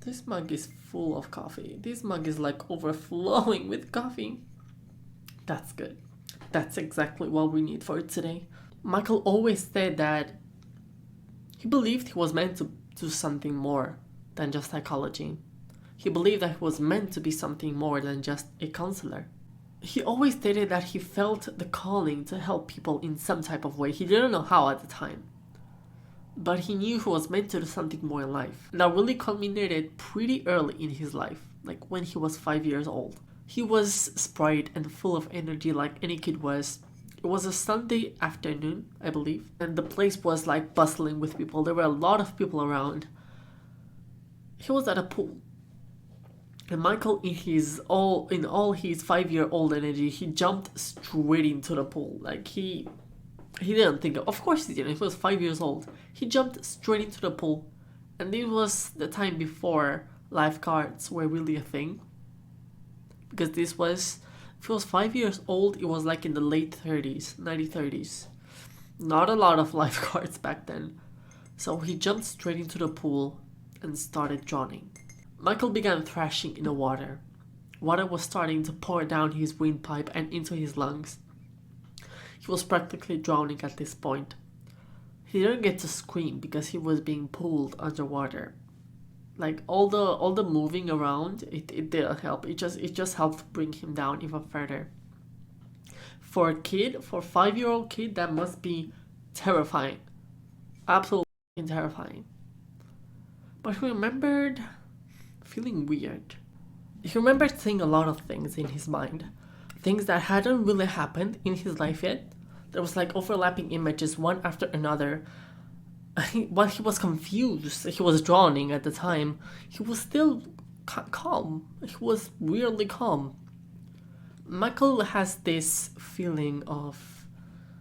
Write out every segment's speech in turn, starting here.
This mug is full of coffee. This mug is like overflowing with coffee. That's good. That's exactly what we need for today. Michael always said that he believed he was meant to do something more than just psychology. He believed that he was meant to be something more than just a counselor. He always stated that he felt the calling to help people in some type of way. He didn't know how at the time, but he knew he was meant to do something more in life. And that really culminated pretty early in his life, like when he was 5 years old. He was sprite and full of energy like any kid was. It was a Sunday afternoon, I believe, and the place was like bustling with people. There were a lot of people around. He was at a pool. And Michael, in all his 5-year-old energy, he jumped straight into the pool. Like he didn't think of course he didn't. He was 5 years old. He jumped straight into the pool, and this was the time before lifeguards were really a thing. Because this was, if he was 5 years old, it was like in the late 30s, 1930s. Not a lot of lifeguards back then. So he jumped straight into the pool and started drowning. Michael began thrashing in the water. Water was starting to pour down his windpipe and into his lungs. He was practically drowning at this point. He didn't get to scream because he was being pulled underwater. Like all the moving around, it didn't help. It just helped bring him down even further. For a 5-year-old kid, that must be terrifying. Absolutely terrifying. But he remembered feeling weird. He remembered seeing a lot of things in his mind. Things that hadn't really happened in his life yet. There was like overlapping images one after another. While he was confused, he was drowning at the time, he was still calm. He was weirdly calm. Michael has this feeling of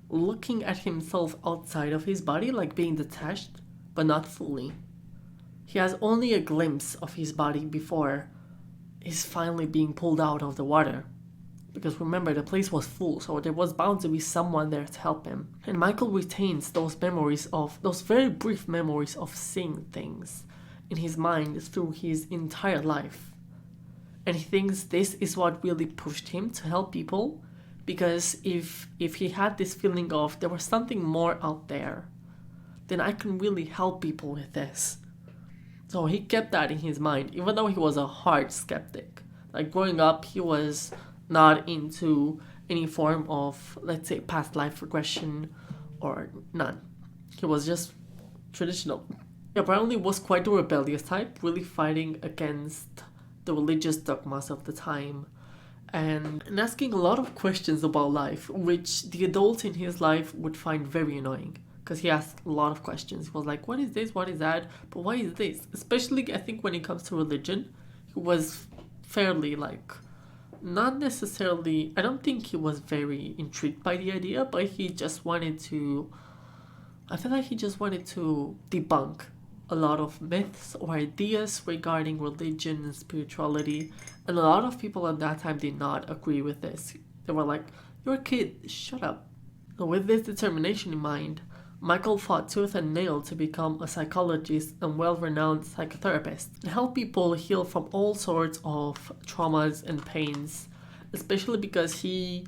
looking at himself outside of his body, like being detached, but not fully. He has only a glimpse of his body before he's finally being pulled out of the water. Because remember, the place was full, so there was bound to be someone there to help him. And Michael retains those very brief memories of seeing things in his mind through his entire life. And he thinks this is what really pushed him to help people, because if he had this feeling of there was something more out there, then I can really help people with this. So he kept that in his mind, even though he was a hard skeptic. Like growing up, he was not into any form of, let's say, past life regression or none. He was just traditional. He apparently was quite a rebellious type, really fighting against the religious dogmas of the time and asking a lot of questions about life, which the adults in his life would find very annoying. Because he asked a lot of questions. He was like, what is this? What is that? But why is this? Especially, I think, when it comes to religion, he was fairly, like, not necessarily, I don't think he was very intrigued by the idea, but he just wanted to, I feel like he just wanted to debunk a lot of myths or ideas regarding religion and spirituality. And a lot of people at that time did not agree with this. They were like, you're a kid, shut up. So with this determination in mind, Michael fought tooth and nail to become a psychologist and well-renowned psychotherapist and help people heal from all sorts of traumas and pains, especially because he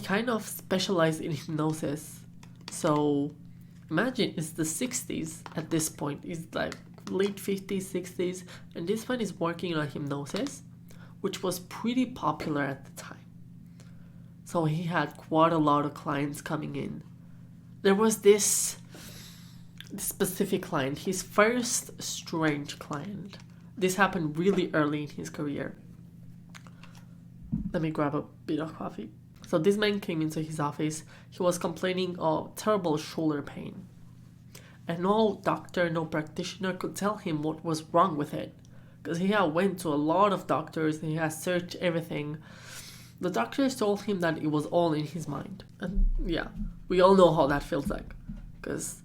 kind of specialized in hypnosis. So imagine it's the 60s at this point. It's like late 50s, 60s, and this man is working on hypnosis, which was pretty popular at the time. So he had quite a lot of clients coming in. There was this specific client, his first strange client. This happened really early in his career. Let me grab a bit of coffee. So this man came into his office. He was complaining of terrible shoulder pain. And no doctor, no practitioner could tell him what was wrong with it. Because he had went to a lot of doctors and he had searched everything. The doctors told him that it was all in his mind. And yeah, we all know how that feels like. Because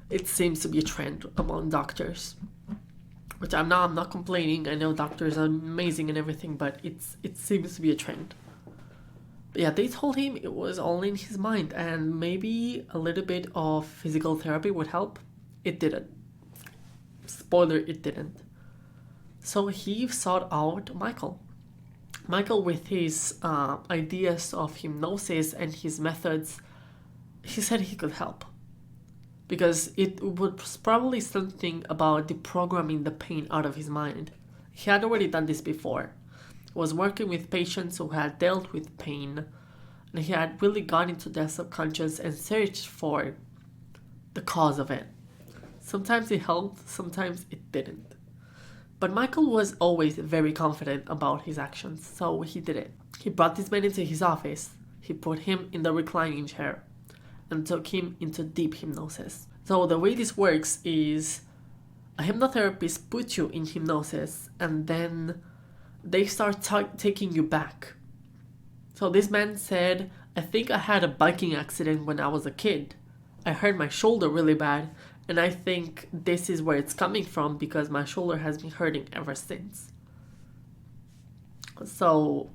it seems to be a trend among doctors. Which I'm not complaining. I know doctors are amazing and everything, but it seems to be a trend. But yeah, they told him it was all in his mind and maybe a little bit of physical therapy would help. It didn't. Spoiler, it didn't. So he sought out Michael. Michael, with his ideas of hypnosis and his methods, he said he could help. Because it was probably something about deprogramming the pain out of his mind. He had already done this before. He was working with patients who had dealt with pain, and he had really gone into their subconscious and searched for the cause of it. Sometimes it helped, sometimes it didn't. But Michael was always very confident about his actions, so he did it. He brought this man into his office, he put him in the reclining chair, and took him into deep hypnosis. So the way this works is a hypnotherapist puts you in hypnosis and then they start taking you back. So this man said, I think I had a biking accident when I was a kid. I hurt my shoulder really bad, and I think this is where it's coming from because my shoulder has been hurting ever since. So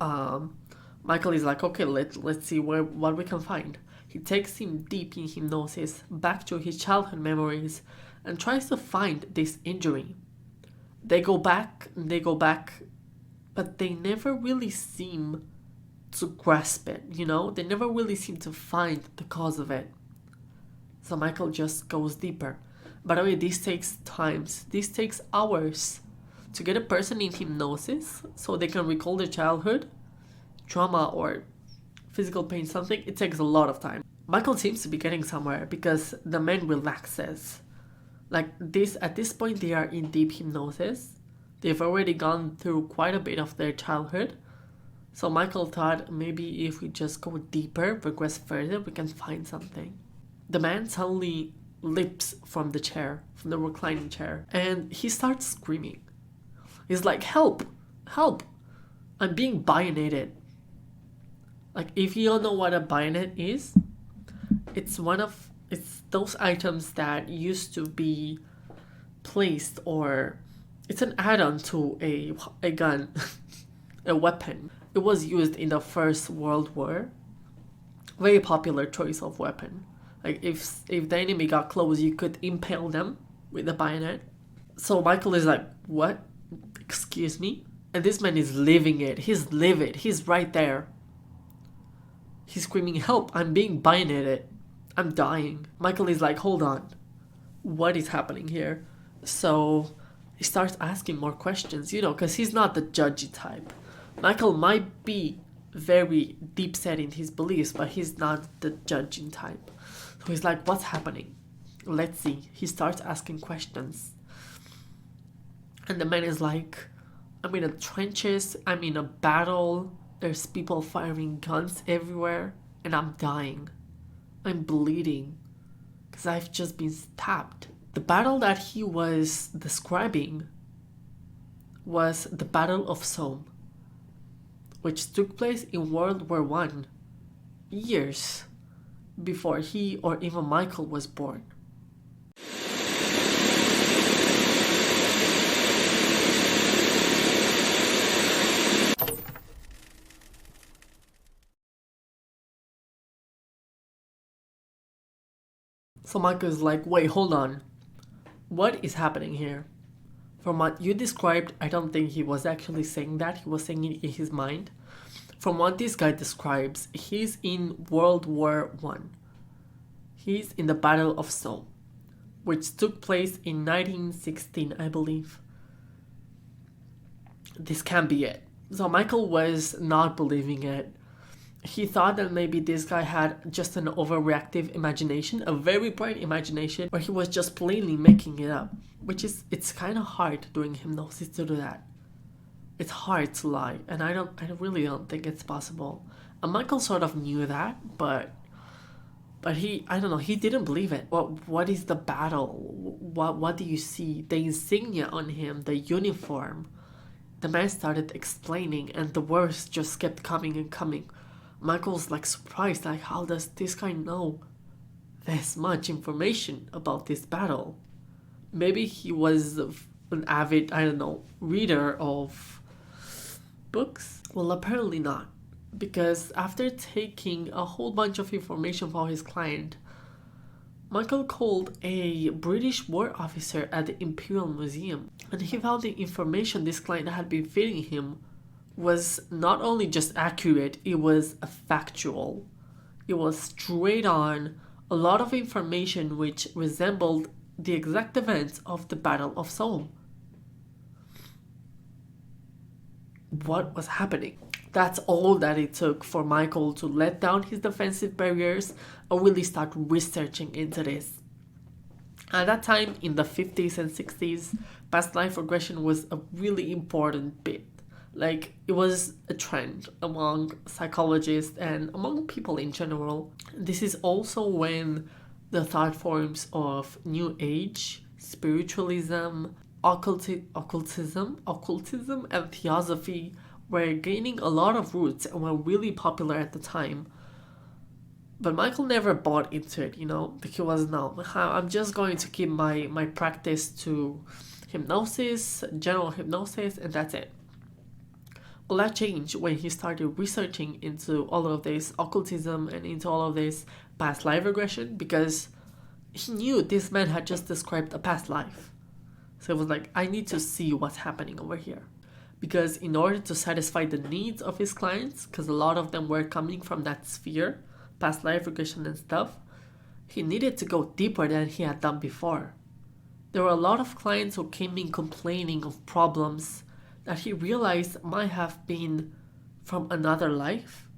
Michael is like, okay, let's see what we can find. He takes him deep in hypnosis, back to his childhood memories, and tries to find this injury. They go back, but they never really seem to grasp it, you know? They never really seem to find the cause of it. So Michael just goes deeper. By the way, this takes hours to get a person in hypnosis so they can recall their childhood, trauma, or physical pain, something. It takes a lot of time. Michael seems to be getting somewhere because the man relaxes. Like this, at this point, they are in deep hypnosis. They've already gone through quite a bit of their childhood. So Michael thought maybe if we just go deeper, progress further, we can find something. The man suddenly leaps from the chair, from the reclining chair, and he starts screaming. He's like, help, help, I'm being bayoneted. Like, if you don't know what a bayonet is, it's those items that used to be placed, or it's an add-on to a gun, a weapon. It was used in the First World War. Very popular choice of weapon. Like if the enemy got close, you could impale them with a bayonet. So Michael is like, what? Excuse me? And this man is living it. He's livid. He's right there. He's screaming, help, I'm being bayoneted. I'm dying. Michael is like, hold on. What is happening here? So he starts asking more questions, because he's not the judgy type. Michael might be very deep set in his beliefs, but he's not the judging type. So he's like, what's happening? Let's see. He starts asking questions. And the man is like, I'm in the trenches. I'm in a battle. There's people firing guns everywhere. And I'm dying. I'm bleeding. Because I've just been stabbed. The battle that he was describing was the Battle of Somme, which took place in World War I, years before he or even Michael was born. So Michael is like, wait, hold on. What is happening here? From what you described, I don't think he was actually saying that. He was saying it in his mind. From what this guy describes, he's in World War I. He's in the Battle of Somme, which took place in 1916, I believe. This can't be it. So Michael was not believing it. He thought that maybe this guy had just an overreactive imagination, a very bright imagination, or he was just plainly making it up. It's kind of hard doing hypnosis to do that. It's hard to lie, and I really don't think it's possible. And Michael sort of knew that, but he didn't believe it. What is the battle? What do you see? The insignia on him, the uniform. The man started explaining, and the words just kept coming and coming. Michael's like surprised, like, how does this guy know this much information about this battle? Maybe he was an avid, reader of books? Well, apparently not. Because after taking a whole bunch of information from his client, Michael called a British war officer at the Imperial Museum. And he found the information this client had been feeding him was not only just accurate, it was factual. It was straight on, a lot of information which resembled the exact events of the Battle of Somme. What was happening? That's all that it took for Michael to let down his defensive barriers and really start researching into this. At that time, in the 50s and 60s, past life regression was a really important bit. Like, it was a trend among psychologists and among people in general. This is also when the thought forms of New Age, spiritualism, occultism, and theosophy were gaining a lot of roots and were really popular at the time. But Michael never bought into it, He was, no, I'm just going to keep my practice to hypnosis, general hypnosis, and that's it. Well, that changed when he started researching into all of this occultism and into all of this past life regression, because he knew this man had just described a past life. So it was like, I need to see what's happening over here. Because in order to satisfy the needs of his clients, because a lot of them were coming from that sphere, past life regression and stuff, he needed to go deeper than he had done before. There were a lot of clients who came in complaining of problems that he realized might have been from another life.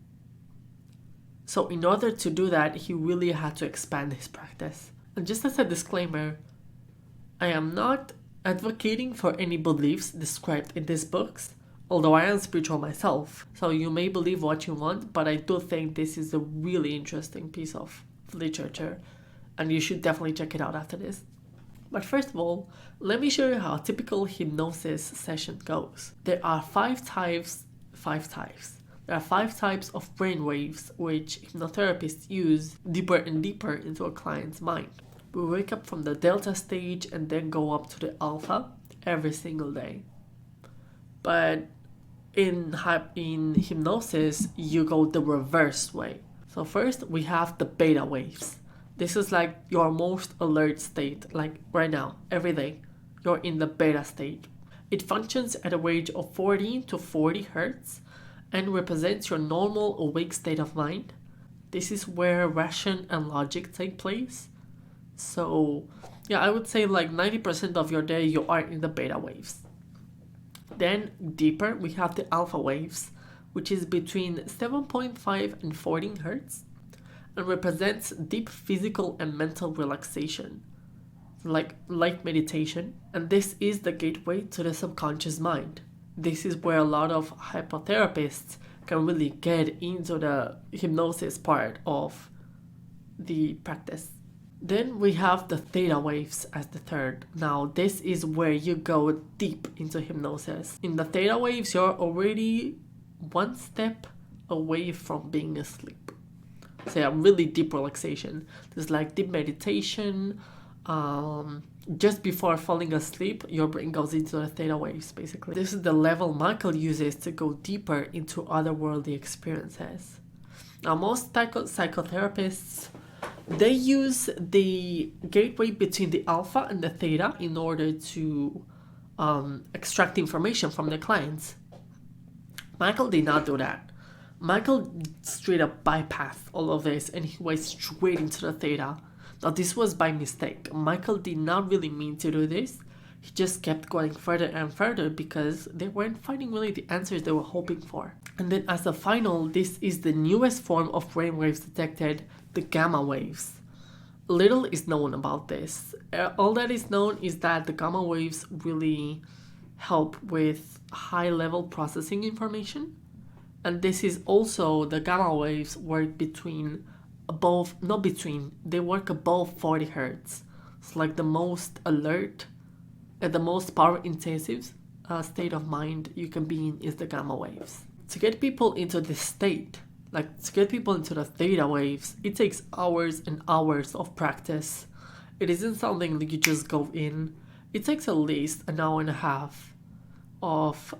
So in order to do that, he really had to expand his practice. And just as a disclaimer, I am not advocating for any beliefs described in these books, although I am spiritual myself. So you may believe what you want, but I do think this is a really interesting piece of literature, and you should definitely check it out after this. But first of all, let me show you how a typical hypnosis session goes. There are five types. There are 5 types of brainwaves which hypnotherapists use deeper and deeper into a client's mind. We wake up from the delta stage and then go up to the alpha every single day. But in hypnosis, you go the reverse way. So first we have the beta waves. This is like your most alert state, like right now, every day. You're in the beta state. It functions at a range of 14 to 40 hertz and represents your normal awake state of mind. This is where ration and logic take place. So yeah, I would say like 90% of your day you are in the beta waves. Then deeper, we have the alpha waves, which is between 7.5 and 14 hertz and represents deep physical and mental relaxation, like light meditation. And this is the gateway to the subconscious mind. This is where a lot of hypnotherapists can really get into the hypnosis part of the practice. Then we have the theta waves as the third. Now this is where you go deep into hypnosis. In the theta waves, you're already one step away from being asleep. So yeah, really deep relaxation. There's like deep meditation. Just before falling asleep, your brain goes into the theta waves, basically. This is the level Michael uses to go deeper into otherworldly experiences. Now most psychotherapists, they use the gateway between the alpha and the theta in order to extract information from the clients. Michael did not do that. Michael straight up bypassed all of this and he went straight into the theta. Now this was by mistake. Michael did not really mean to do this. He just kept going further and further because they weren't finding really the answers they were hoping for. And then as a final, this is the newest form of brainwaves detected, the gamma waves. Little is known about this. All that is known is that the gamma waves really help with high-level processing information. And this is also, the gamma waves work they work above 40 hertz. It's like the most alert and the most power intensive state of mind you can be in is the gamma waves. To get people into this state, like to get people into the theta waves, it takes hours and hours of practice. It isn't something that you just go in. It takes at least an hour and a half of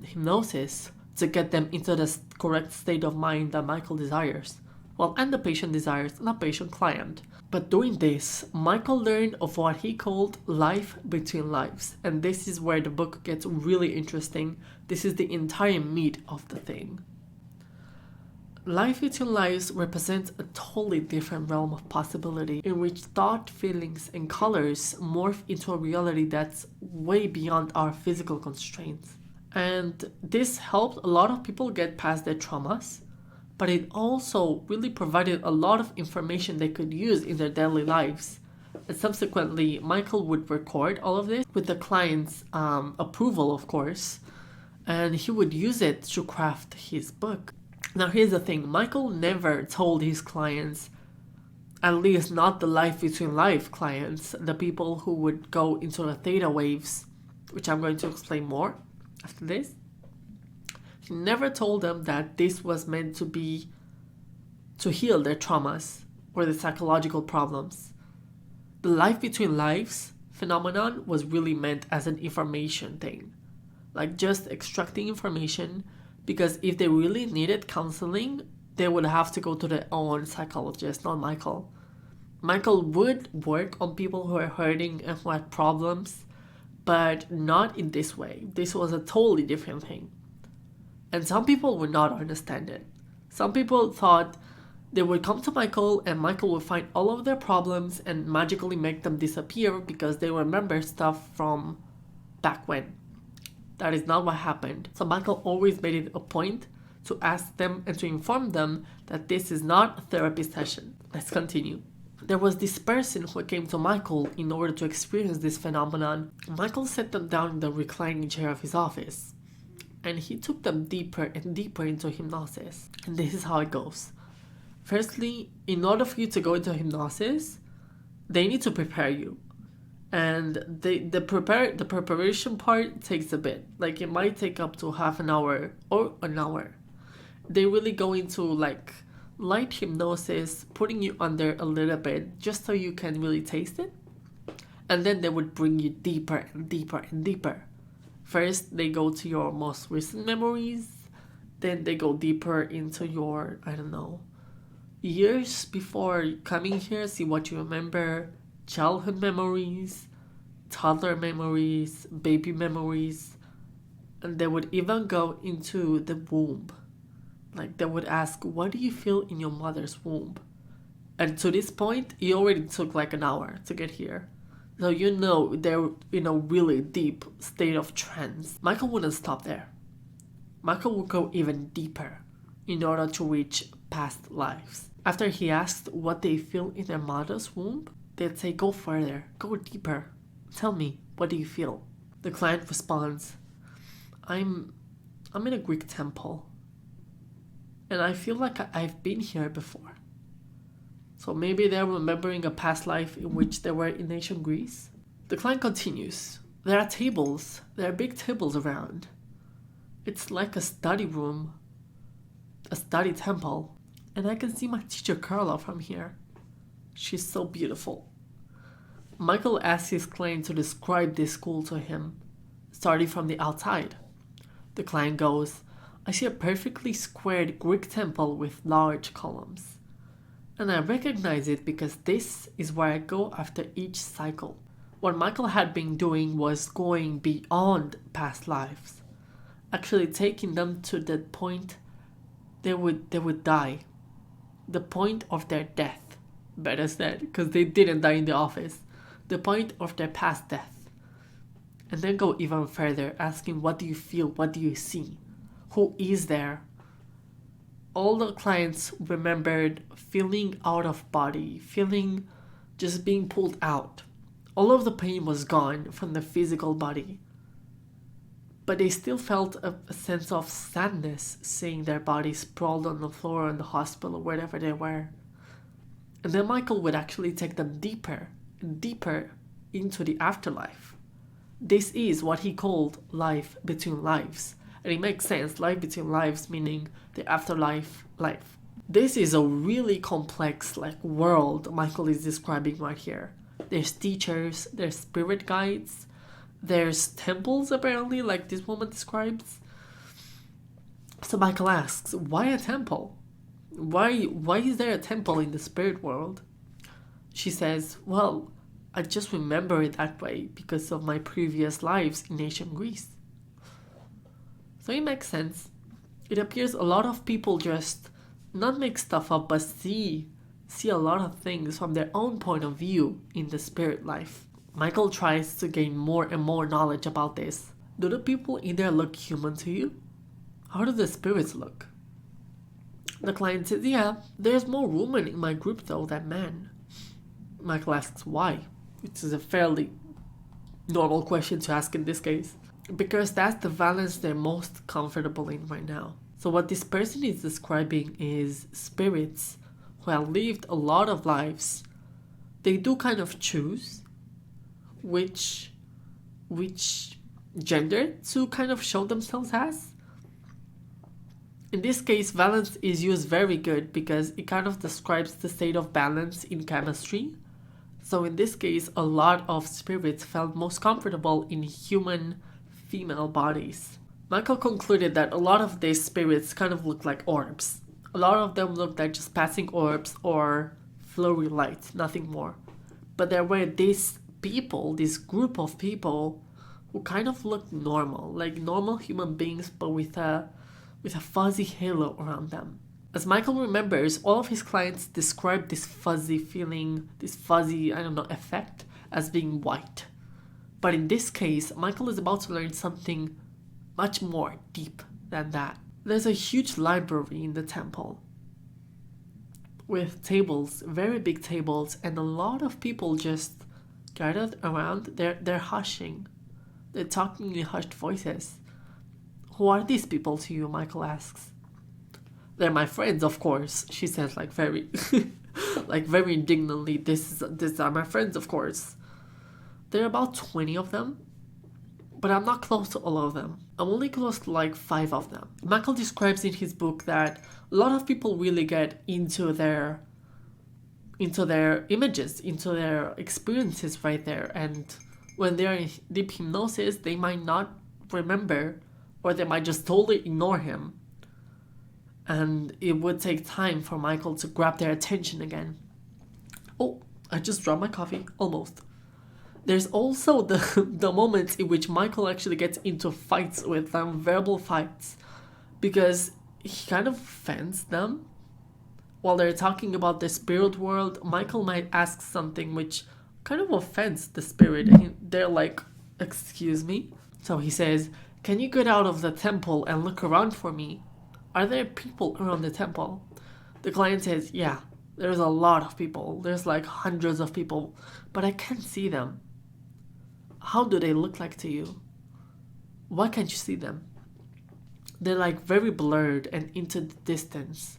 hypnosis to get them into the correct state of mind that Michael desires. well, and the patient desires, and the patient client. But doing this, Michael learned of what he called life between lives. And this is where the book gets really interesting. This is the entire meat of the thing. Life between lives represents a totally different realm of possibility in which thought, feelings, and colors morph into a reality that's way beyond our physical constraints. And this helped a lot of people get past their traumas, but it also really provided a lot of information they could use in their daily lives. And subsequently, Michael would record all of this with the client's approval, of course, and he would use it to craft his book. Now, here's the thing. Michael never told his clients, at least not the life between life clients, the people who would go into the theta waves, which I'm going to explain more after this. He never told them that this was meant to be to heal their traumas or the psychological problems. The life between lives phenomenon was really meant as an information thing, like just extracting information, because if they really needed counseling, they would have to go to their own psychologist, not Michael. Michael would work on people who are hurting and who had problems, but not in this way. This was a totally different thing. And some people would not understand it. Some people thought they would come to Michael and Michael would find all of their problems and magically make them disappear because they remember stuff from back when. That is not what happened. So Michael always made it a point to ask them and to inform them that this is not a therapy session. Let's continue. There was this person who came to Michael in order to experience this phenomenon. Michael set them down in the reclining chair of his office, and he took them deeper and deeper into hypnosis. And this is how it goes. Firstly, in order for you to go into hypnosis, they need to prepare you. And the preparation part takes a bit. Like, it might take up to half an hour or an hour. They really go into like light hypnosis, putting you under a little bit just so you can really taste it. And then they would bring you deeper and deeper and deeper. First, they go to your most recent memories. Then they go deeper into your, years before coming here, see what you remember. Childhood memories, toddler memories, baby memories, and they would even go into the womb. Like, they would ask, what do you feel in your mother's womb? And to this point, it already took like an hour to get here. So they're in a really deep state of trance. Michael wouldn't stop there. Michael would go even deeper in order to reach past lives. After he asked what they feel in their mother's womb, they'd say, go further, go deeper. Tell me, what do you feel? The client responds, I'm in a Greek temple, and I feel like I've been here before. So maybe they're remembering a past life in which they were in ancient Greece. The client continues, there are tables, there are big tables around. It's like a study room, a study temple, and I can see my teacher Carla from here. She's so beautiful. Michael asks his client to describe this school to him, starting from the outside. The client goes, I see a perfectly squared Greek temple with large columns. And I recognize it because this is where I go after each cycle. What Michael had been doing was going beyond past lives, actually taking them to the point they would die, the point of their death. Better said, because they didn't die in the office. The point of their past death. And then go even further, asking, what do you feel? What do you see? Who is there? All the clients remembered feeling out of body, feeling just being pulled out. All of the pain was gone from the physical body. But they still felt a sense of sadness seeing their bodies sprawled on the floor in the hospital or wherever they were. And then Michael would actually take them deeper and deeper into the afterlife. This is what he called life between lives. And it makes sense, life between lives meaning the afterlife life. This is a really complex world Michael is describing right here. There's teachers, there's spirit guides, there's temples apparently, like this woman describes. So Michael asks, why a temple? why is there a temple in the spirit world? She says, well, I just remember it that way because of my previous lives in ancient Greece. So it makes sense. It appears a lot of people just not make stuff up, but see a lot of things from their own point of view in the spirit life. Michael tries to gain more and more knowledge about this. Do the people in there look human to you? How do the spirits look? The client says, yeah, there's more women in my group though than men. Michael asks why, which is a fairly normal question to ask in this case. Because that's the balance they're most comfortable in right now. So what this person is describing is spirits who have lived a lot of lives. They do kind of choose which gender to kind of show themselves as. In this case, valence is used very good because it kind of describes the state of balance in chemistry. So in this case, a lot of spirits felt most comfortable in human female bodies. Michael concluded that a lot of these spirits kind of look like orbs. A lot of them look like just passing orbs or flowy light, nothing more. But there were these people, this group of people who kind of looked normal, like normal human beings, but with a fuzzy halo around them. As Michael remembers, all of his clients describe this fuzzy feeling, this fuzzy, effect as being white. But in this case, Michael is about to learn something much more deep than that. There's a huge library in the temple with tables, very big tables, and a lot of people just gathered around. They're hushing. They're talking in hushed voices. Who are these people to you? Michael asks. They're my friends, of course, she says, like very very indignantly. These are my friends, of course. There are about 20 of them, but I'm not close to all of them. I'm only close to like 5 of them. Michael describes in his book that a lot of people really get into their images, into their experiences right there, and when they're in deep hypnosis, they might not remember, or they might just totally ignore him. And it would take time for Michael to grab their attention again. Oh, I just dropped my coffee, almost. There's also the moments in which Michael actually gets into fights with them, verbal fights, because he kind of offends them. While they're talking about the spirit world, Michael might ask something which kind of offends the spirit, and they're like, excuse me? So he says, can you get out of the temple and look around for me? Are there people around the temple? The client says, yeah, there's a lot of people. There's like hundreds of people, but I can't see them. How do they look like to you? Why can't you see them? They're like very blurred and into the distance.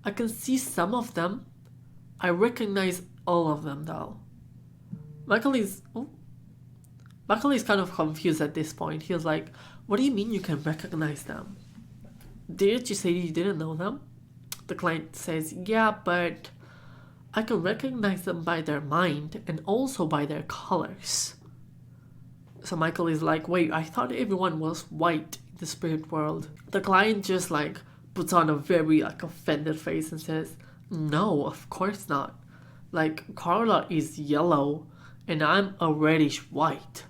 I can see some of them. I recognize all of them though. Michael is kind of confused at this point. He was like, what do you mean you can recognize them? Didn't you say you didn't know them? The client says, yeah, but I can recognize them by their mind and also by their colors. So Michael is like, wait, I thought everyone was white in the spirit world. The client just like puts on a very like offended face and says, no, of course not. Like, Carla is yellow and I'm a reddish white.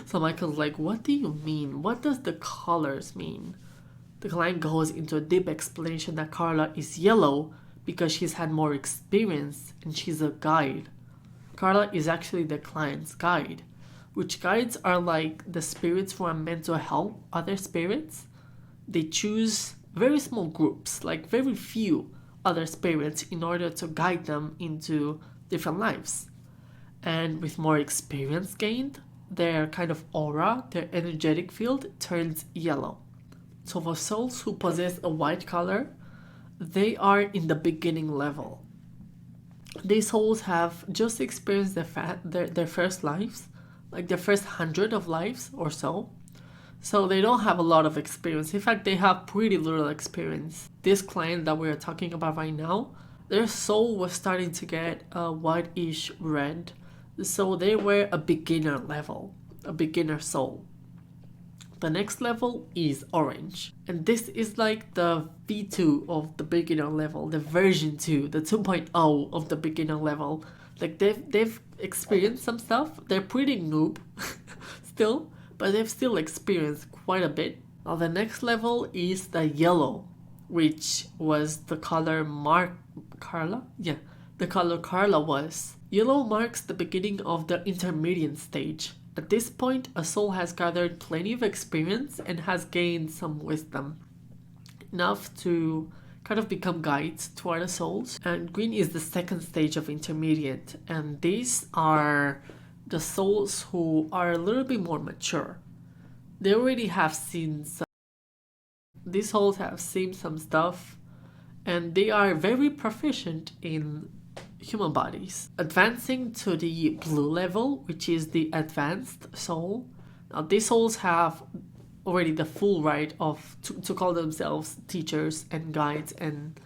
So Michael's like, what do you mean? What does the colors mean? The client goes into a deep explanation that Carla is yellow because she's had more experience and she's a guide. Carla is actually the client's guide, which guides are like the spirits who are meant to help other spirits. They choose very small groups, like very few other spirits, in order to guide them into different lives. And with more experience gained, their kind of aura, their energetic field turns yellow. So for souls who possess a white color, they are in the beginning level. These souls have just experienced their first lives, like their first 100 of lives or so. So they don't have a lot of experience. In fact, they have pretty little experience. This client that we're talking about right now, their soul was starting to get a whitish red. So they were a beginner level, a beginner soul. The next level is orange. And this is like the V2 of the beginner level, the version 2, the 2.0 of the beginner level. Like they've experienced some stuff. They're pretty noob still, but they've still experienced quite a bit. Now the next level is the yellow, which was the color Carla? Yeah, the color Carla was. Yellow marks the beginning of the intermediate stage. At this point, a soul has gathered plenty of experience and has gained some wisdom, enough to kind of become guides to other souls. And green is the second stage of intermediate, and these are the souls who are a little bit more mature. They already have seen some, these souls have seen some stuff, and they are very proficient in human bodies. Advancing to the blue level, which is the advanced soul. Now these souls have already the full right of to call themselves teachers and guides, and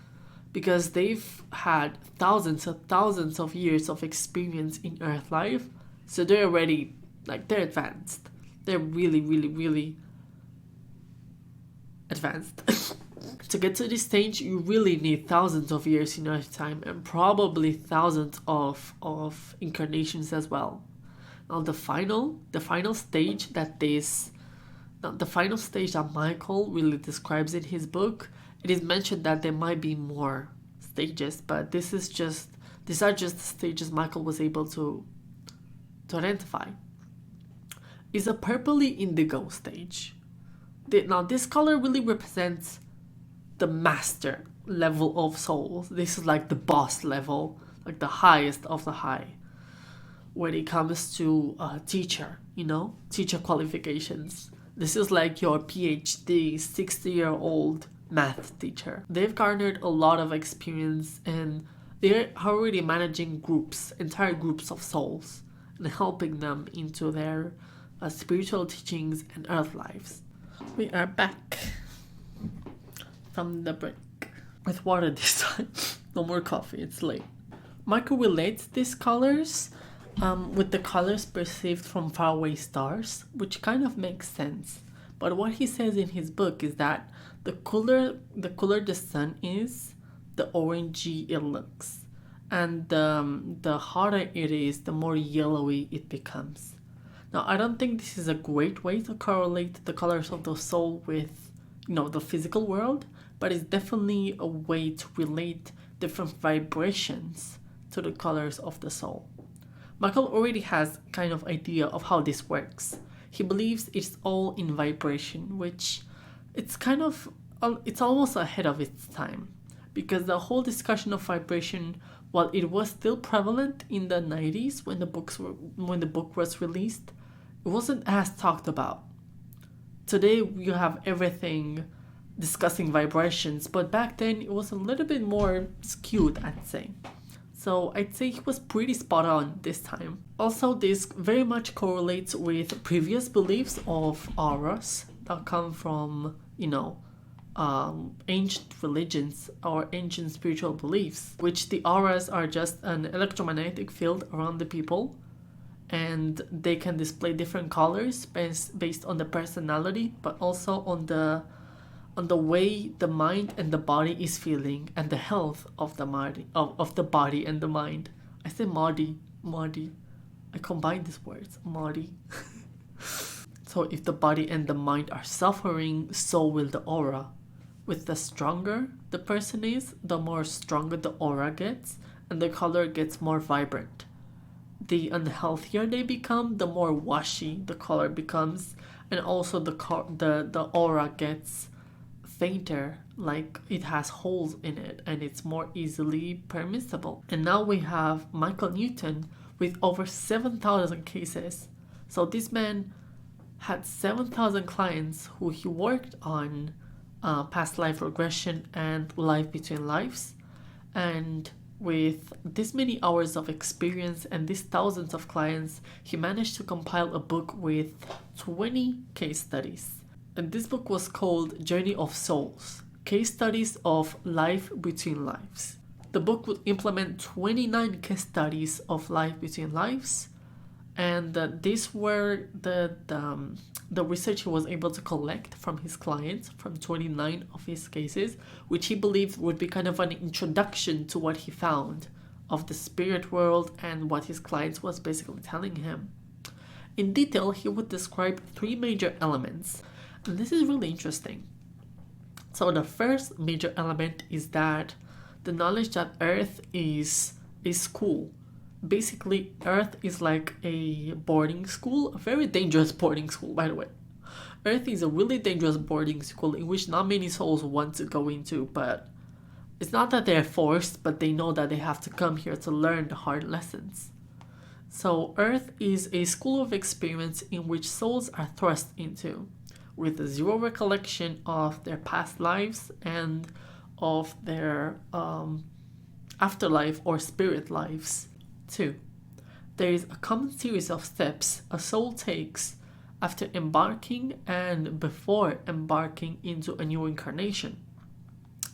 because they've had thousands of years of experience in earth life, so they're already they're advanced. They're really advanced. To get to this stage, you really need thousands of years in earth time and probably thousands of incarnations as well. Now the final stage that Michael really describes in his book, it is mentioned that there might be more stages, but these are just the stages Michael was able to identify. Is a purpley indigo stage. Now this color really represents the master level of souls. This is like the boss level, like the highest of the high when it comes to teacher qualifications. This is like your PhD 60-year-old math teacher. They've garnered a lot of experience and they're already managing entire groups of souls, and helping them into their spiritual teachings and earth lives. We are back from the break with water this time. No more coffee, it's late. Michael relates these colors with the colors perceived from faraway stars, which kind of makes sense. But what he says in his book is that the cooler the sun is, the orangey it looks, and the hotter it is, the more yellowy it becomes. Now, I don't think this is a great way to correlate the colors of the soul with, the physical world, but it's definitely a way to relate different vibrations to the colors of the soul. Michael already has kind of idea of how this works. He believes it's all in vibration, which it's almost ahead of its time, because the whole discussion of vibration, while it was still prevalent in the 90s when the book was released, it wasn't as talked about. Today you have everything discussing vibrations, but back then it was a little bit more skewed, I'd say. So I'd say he was pretty spot on this time. Also, this very much correlates with previous beliefs of auras that come from, ancient religions or ancient spiritual beliefs, which the auras are just an electromagnetic field around the people, and they can display different colors based on the personality, but also on the way the mind and the body is feeling, and the health of the body and the mind. I say Madi. I combine these words, Madi. So if the body and the mind are suffering, so will the aura. With the stronger the person is, the more stronger the aura gets, and the color gets more vibrant. The unhealthier they become, the more washy the color becomes, and also the aura gets fainter, like it has holes in it, and it's more easily permissible. And now we have Michael Newton with over 7,000 cases. So this man had 7,000 clients who he worked on past life regression and life between lives, and with this many hours of experience and these thousands of clients, he managed to compile a book with 20 case studies. And this book was called Journey of Souls, Case Studies of Life Between Lives. The book would implement 29 case studies of life between lives, And these were the research he was able to collect from his clients from 29 of his cases, which he believed would be kind of an introduction to what he found of the spirit world and what his clients was basically telling him. In detail, he would describe 3 major elements, and this is really interesting. So the first major element is that the knowledge that Earth is a school. Basically, Earth is like a boarding school, a very dangerous boarding school, by the way. Earth is a really dangerous boarding school in which not many souls want to go into, but it's not that they're forced, but they know that they have to come here to learn the hard lessons. So Earth is a school of experience in which souls are thrust into, with zero recollection of their past lives and of their afterlife or spirit lives. 2. There is a common series of steps a soul takes after embarking and before embarking into a new incarnation.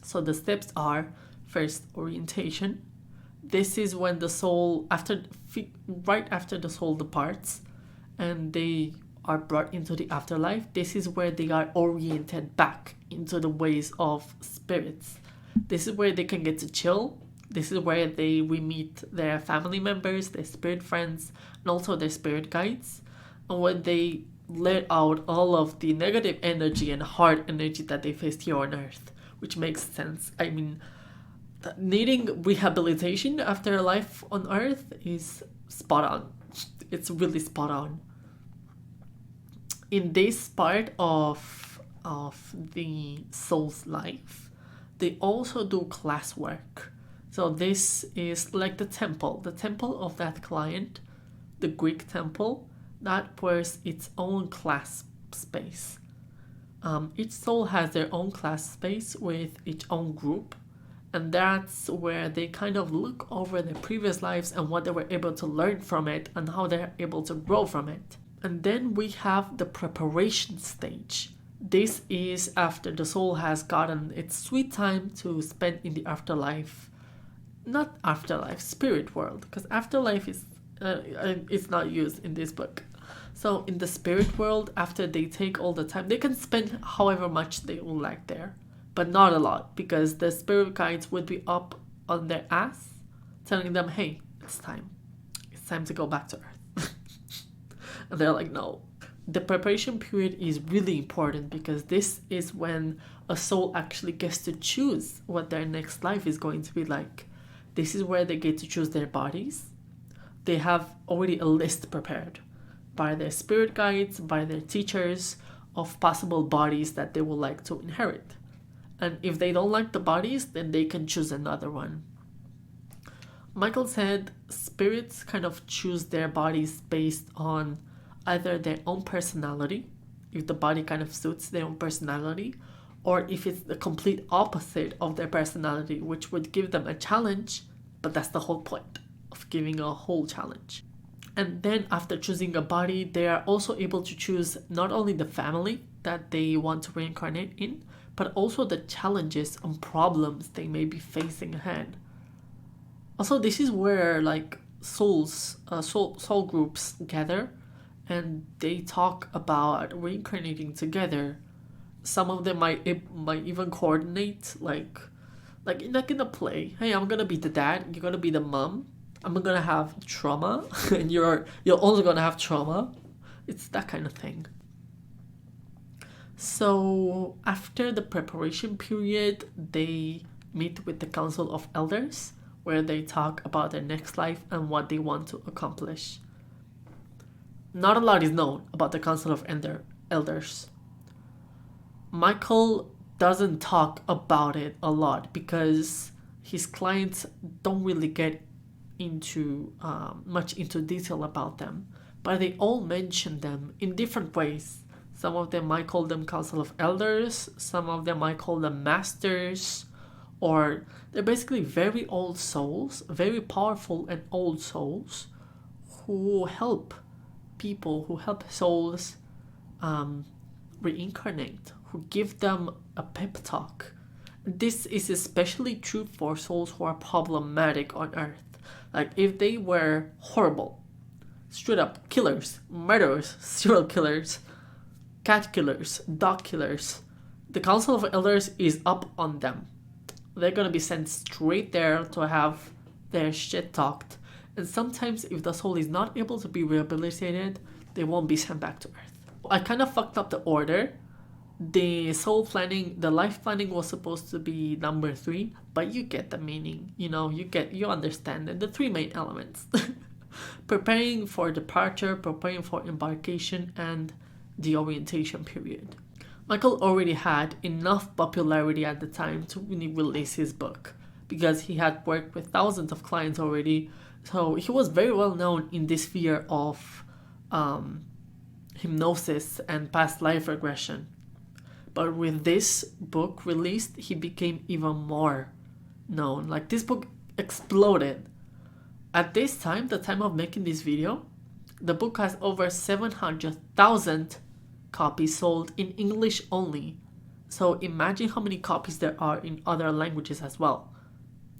So the steps are: first, orientation. This is when the soul, right after the soul departs and they are brought into the afterlife, this is where they are oriented back into the ways of spirits. This is where they can get to chill. This is where we meet their family members, their spirit friends, and also their spirit guides. And when they let out all of the negative energy and hard energy that they faced here on Earth, which makes sense. I mean, needing rehabilitation after a life on Earth is spot on. It's really spot on. In this part of the soul's life, they also do class work. So this is like the temple of that client, the Greek temple, that was its own class space. Each soul has their own class space with its own group, and that's where they kind of look over their previous lives and what they were able to learn from it and how they're able to grow from it. And then we have the preparation stage. This is after the soul has gotten its sweet time to spend in the afterlife. Not afterlife, spirit world, because afterlife is it's not used in this book. So in the spirit world, after they take all the time, they can spend however much they would like there, but not a lot, because the spirit guides would be up on their ass telling them, hey, it's time to go back to Earth. And they're like, no. The preparation period is really important because this is when a soul actually gets to choose what their next life is going to be like. This is where they get to choose their bodies. They have already a list prepared by their spirit guides, by their teachers, of possible bodies that they would like to inherit. And if they don't like the bodies, then they can choose another one. Michael said spirits kind of choose their bodies based on either their own personality, if the body kind of suits their own personality, or if it's the complete opposite of their personality, which would give them a challenge, but that's the whole point of giving a whole challenge. And then after choosing a body, they are also able to choose not only the family that they want to reincarnate in, but also the challenges and problems they may be facing ahead. Also, this is where like soul groups gather and they talk about reincarnating together. Some of them might even coordinate, like in a play. Hey, I'm gonna be the dad. You're gonna be the mom. I'm gonna have trauma, and you're also gonna have trauma. It's that kind of thing. So after the preparation period, they meet with the Council of Elders, where they talk about their next life and what they want to accomplish. Not a lot is known about the Council of Elders. Michael doesn't talk about it a lot because his clients don't really get into much into detail about them, but they all mention them in different ways. Some of them might call them Council of Elders, some of them might call them Masters, or they're basically very old souls, very powerful and old souls who help people, who help souls reincarnate, who give them a pep talk. This is especially true for souls who are problematic on Earth. Like if they were horrible, straight up killers, murderers, serial killers, cat killers, dog killers. The Council of Elders is up on them. They're gonna be sent straight there to have their shit talked. And sometimes if the soul is not able to be rehabilitated, they won't be sent back to Earth. I kind of fucked up the order. The soul planning, the life planning was supposed to be number 3, but you get the meaning, you know, you understand the 3 main elements. Preparing for departure, preparing for embarkation, and the orientation period. Michael already had enough popularity at the time to really release his book because he had worked with thousands of clients already, so he was very well known in this sphere of hypnosis and past life regression. But with this book released, he became even more known. Like, this book exploded. At this time, the time of making this video, the book has over 700,000 copies sold in English only. So imagine how many copies there are in other languages as well.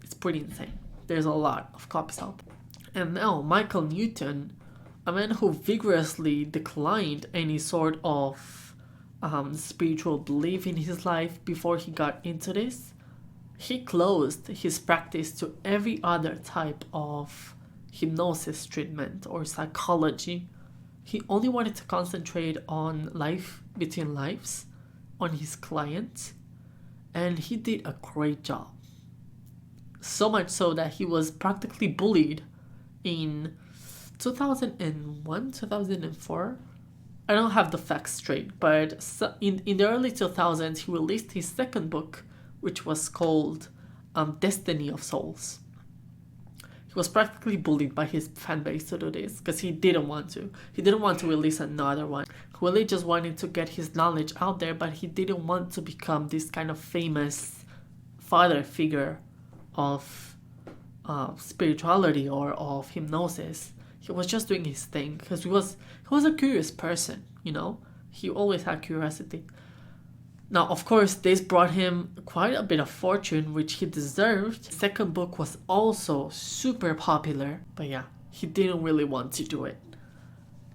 It's pretty insane. There's a lot of copies out there. And now Michael Newton, a man who vigorously declined any sort of spiritual belief in his life before he got into this, he closed his practice to every other type of hypnosis treatment or psychology. He only wanted to concentrate on life between lives, on his clients, and he did a great job. So much so that he was practically bullied in 2001, 2004. I don't have the facts straight, but in the early 2000s, he released his second book, which was called Destiny of Souls. He was practically bullied by his fan base to do this because he didn't want to. He didn't want to release another one. He really just wanted to get his knowledge out there, but he didn't want to become this kind of famous father figure of spirituality or of hypnosis. He was just doing his thing because he was a curious person, you know. He always had curiosity. Now, of course, this brought him quite a bit of fortune, which he deserved. His second book was also super popular, but yeah, he didn't really want to do it.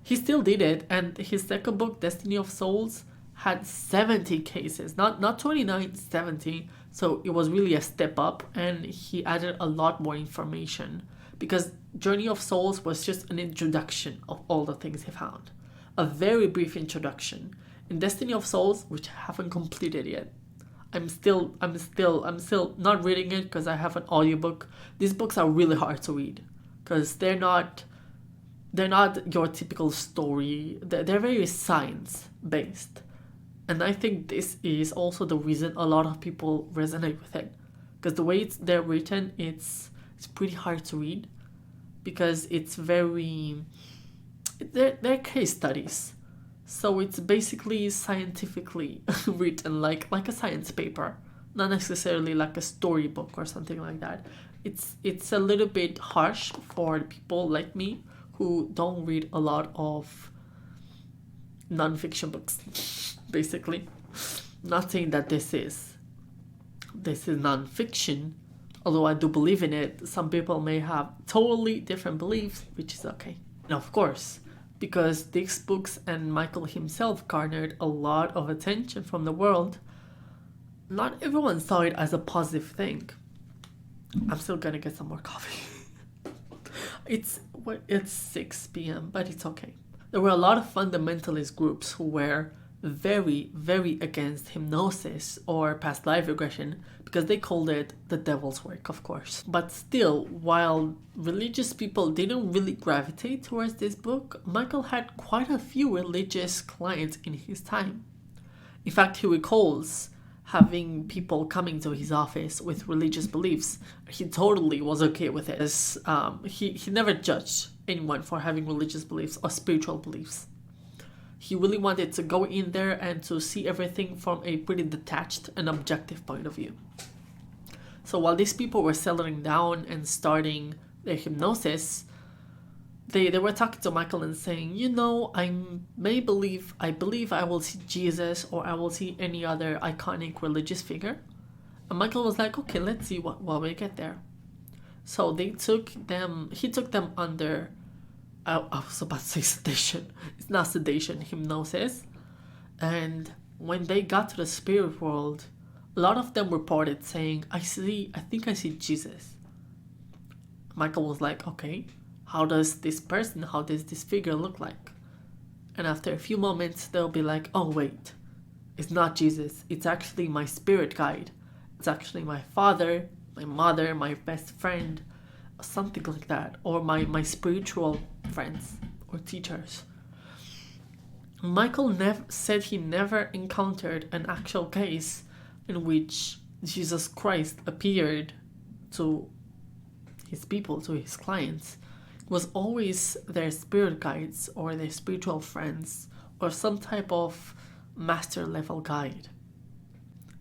He still did it, and his second book, Destiny of Souls, had 70 cases, not 29, 70. So it was really a step up, and he added a lot more information because Journey of Souls was just an introduction of all the things he found. A very brief introduction. In Destiny of Souls, which I haven't completed yet, I'm still not reading it because I have an audiobook. These books are really hard to read because they're not your typical story. They're very science based. And I think this is also the reason a lot of people resonate with it. Because the way they're written, it's pretty hard to read. Because it's very... They're case studies. So it's basically scientifically written like a science paper. Not necessarily like a storybook or something like that. It's a little bit harsh for people like me who don't read a lot of non-fiction books, basically. Not saying that this is non-fiction, although I do believe in it. Some people may have totally different beliefs, which is okay. And of course, because these books and Michael himself garnered a lot of attention from the world, not everyone saw it as a positive thing. I'm still gonna get some more coffee. It's 6 p.m., but it's okay. There were a lot of fundamentalist groups who were very, very against hypnosis or past life regression because they called it the devil's work, of course. But still, while religious people didn't really gravitate towards this book, Michael had quite a few religious clients in his time. In fact, he recalls having people coming to his office with religious beliefs. He totally was okay with it. He never judged anyone for having religious beliefs or spiritual beliefs. He really wanted to go in there and to see everything from a pretty detached and objective point of view. So while these people were settling down and starting their hypnosis, they were talking to Michael and saying, you know, I believe I will see Jesus or I will see any other iconic religious figure. And Michael was like, okay, let's see what we get there. So he took them under I was about to say sedation. It's not sedation, hypnosis. And when they got to the spirit world, a lot of them reported saying, I think I see Jesus. Michael was like, okay, how does this figure look like? And after a few moments, they'll be like, oh wait, it's not Jesus. It's actually my spirit guide. It's actually my father, my mother, my best friend, something like that. Or my spiritual friends or teachers. Michael said he never encountered an actual case in which Jesus Christ appeared to his people, to his clients. It was always their spirit guides or their spiritual friends or some type of master level guide.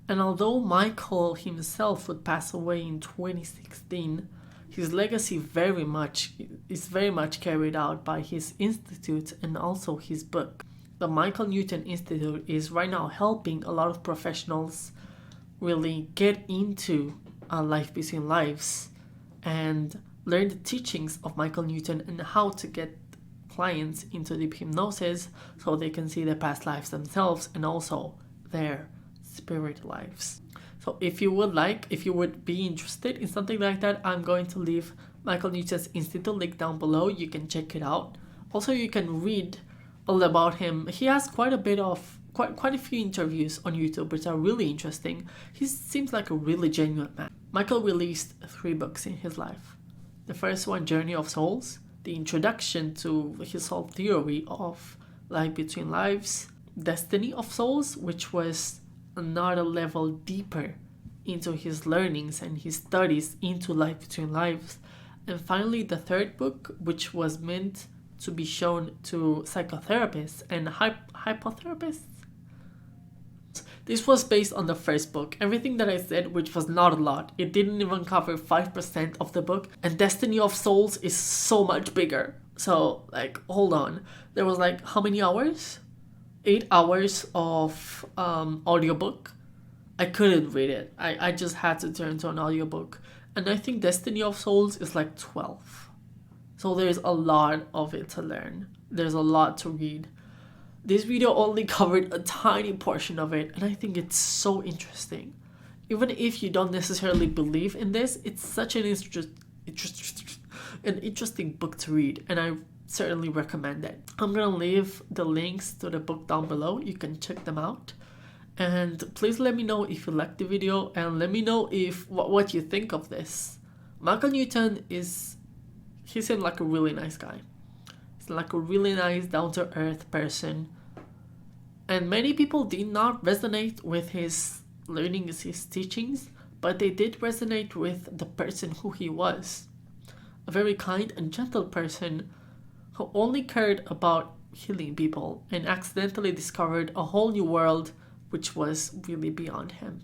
And although Michael himself would pass away in 2016, his legacy is very much carried out by his institute and also his book. The Michael Newton Institute is right now helping a lot of professionals really get into life between lives and learn the teachings of Michael Newton and how to get clients into deep hypnosis so they can see their past lives themselves and also their spirit lives. So if you would be interested in something like that, I'm going to leave Michael Newton's Institute link down below. You can check it out. Also, you can read all about him. He has quite a few interviews on YouTube which are really interesting. He seems like a really genuine man. Michael released 3 books in his life. The first one, Journey of Souls, the introduction to his whole theory of life between lives. Destiny of Souls, which was another level deeper into his learnings and his studies into life between lives. And finally, the third book, which was meant to be shown to psychotherapists and hypnotherapists. This was based on the first book. Everything that I said, which was not a lot, it didn't even cover 5% of the book. And Destiny of Souls is so much bigger. So, hold on. There was how many hours? 8 hours of audiobook. I couldn't read it. I just had to turn to an audiobook. And I think Destiny of Souls is 12. So there's a lot of it to learn. There's a lot to read. This video only covered a tiny portion of it, and I think it's so interesting. Even if you don't necessarily believe in this, it's such an interesting book to read, and I certainly recommend it. I'm gonna leave the links to the book down below. You can check them out. And please let me know if you liked the video, and let me know what you think of this. Michael Newton he seemed like a really nice guy. He's like a really nice, down-to-earth person. And many people did not resonate with his learnings, his teachings, but they did resonate with the person who he was. A very kind and gentle person who only cared about healing people and accidentally discovered a whole new world which was really beyond him.